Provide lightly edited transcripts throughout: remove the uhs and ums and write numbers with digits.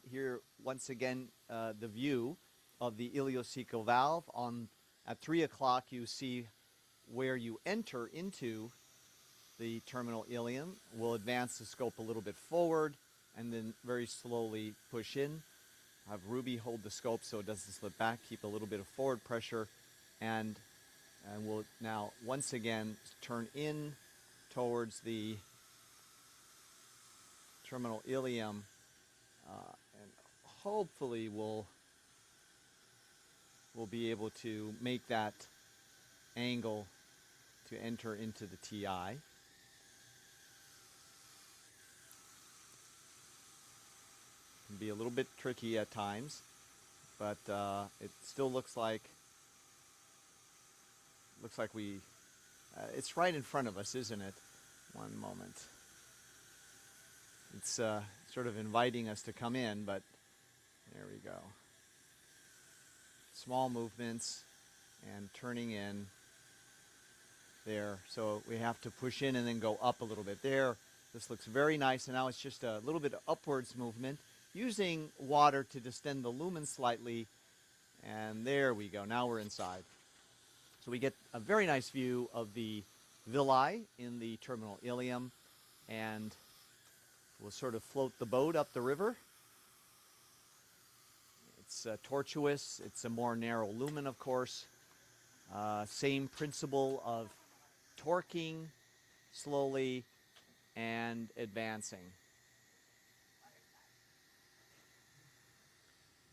Here, once again, the view of the ileocecal valve. At 3 o'clock, you see where you enter into the terminal ileum. We'll advance the scope a little bit forward and then very slowly push in. Have Ruby hold the scope so it doesn't slip back. Keep a little bit of forward pressure, and we'll now once again turn in towards the terminal ileum, and hopefully we'll be able to make that angle to enter into the TI. Can be a little bit tricky at times, but it still looks like we it's right in front of us, isn't it? One moment. It's sort of inviting us to come in, but there we go. Small movements and turning in there. So we have to push in and then go up a little bit there. This looks very nice, and now it's just a little bit of upwards movement using water to distend the lumen slightly, and there we go. Now we're inside. So we get a very nice view of the villi in the terminal ileum, and we'll sort of float the boat up the river. It's tortuous. It's a more narrow lumen, of course. Same principle of torquing slowly and advancing.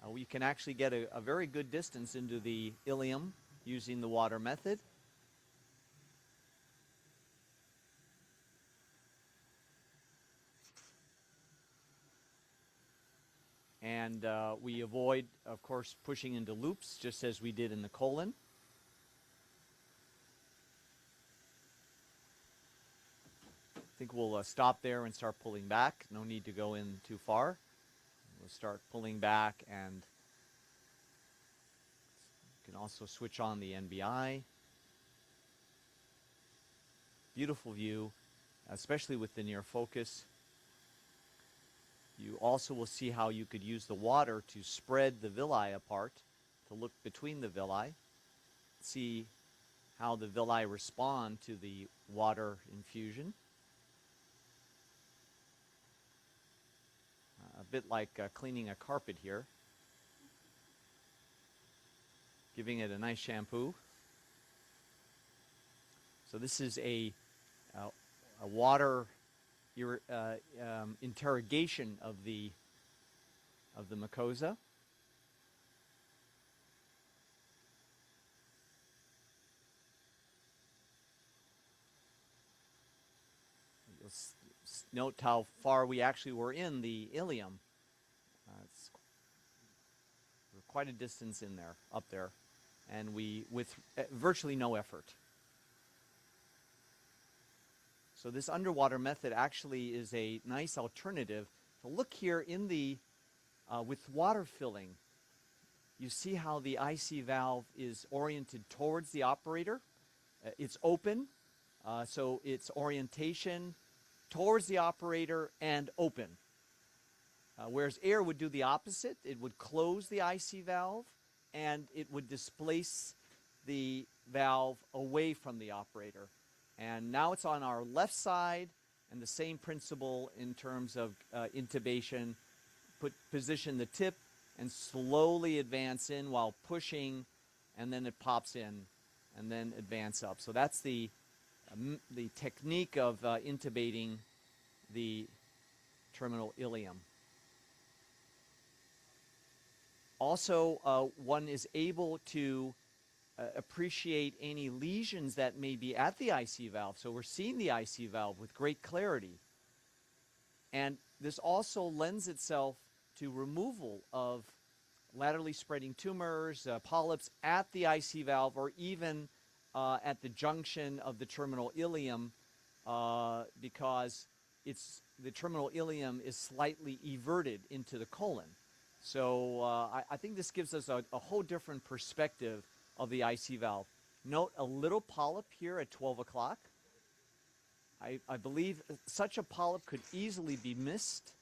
We can actually get a very good distance into the ileum using the water method. And we avoid, of course, pushing into loops, just as we did in the colon. I think we'll stop there and start pulling back. No need to go in too far. We'll start pulling back, and you can also switch on the NBI. Beautiful view, especially with the near focus. You also will see how you could use the water to spread the villi apart, to look between the villi, see how the villi respond to the water infusion. A bit like cleaning a carpet here. Giving it a nice shampoo. So this is a water interrogation of the mucosa. You'll note how far we actually were in the ileum. We're quite a distance in there, up there, and with virtually no effort. So this underwater method actually is a nice alternative. So look here in the with water filling. You see how the IC valve is oriented towards the operator. It's open, so its orientation towards the operator and open. Whereas air would do the opposite. It would close the IC valve, and it would displace the valve away from the operator. And now it's on our left side, and the same principle in terms of intubation. Position the tip and slowly advance in while pushing, and then it pops in, and then advance up. So that's the technique of intubating the terminal ileum. Also, one is able to appreciate any lesions that may be at the IC valve. So we're seeing the IC valve with great clarity. And this also lends itself to removal of laterally spreading tumors, polyps at the IC valve, or even at the junction of the terminal ileum, because the terminal ileum is slightly everted into the colon. So I think this gives us a whole different perspective of the IC valve. Note a little polyp here at 12 o'clock. I believe such a polyp could easily be missed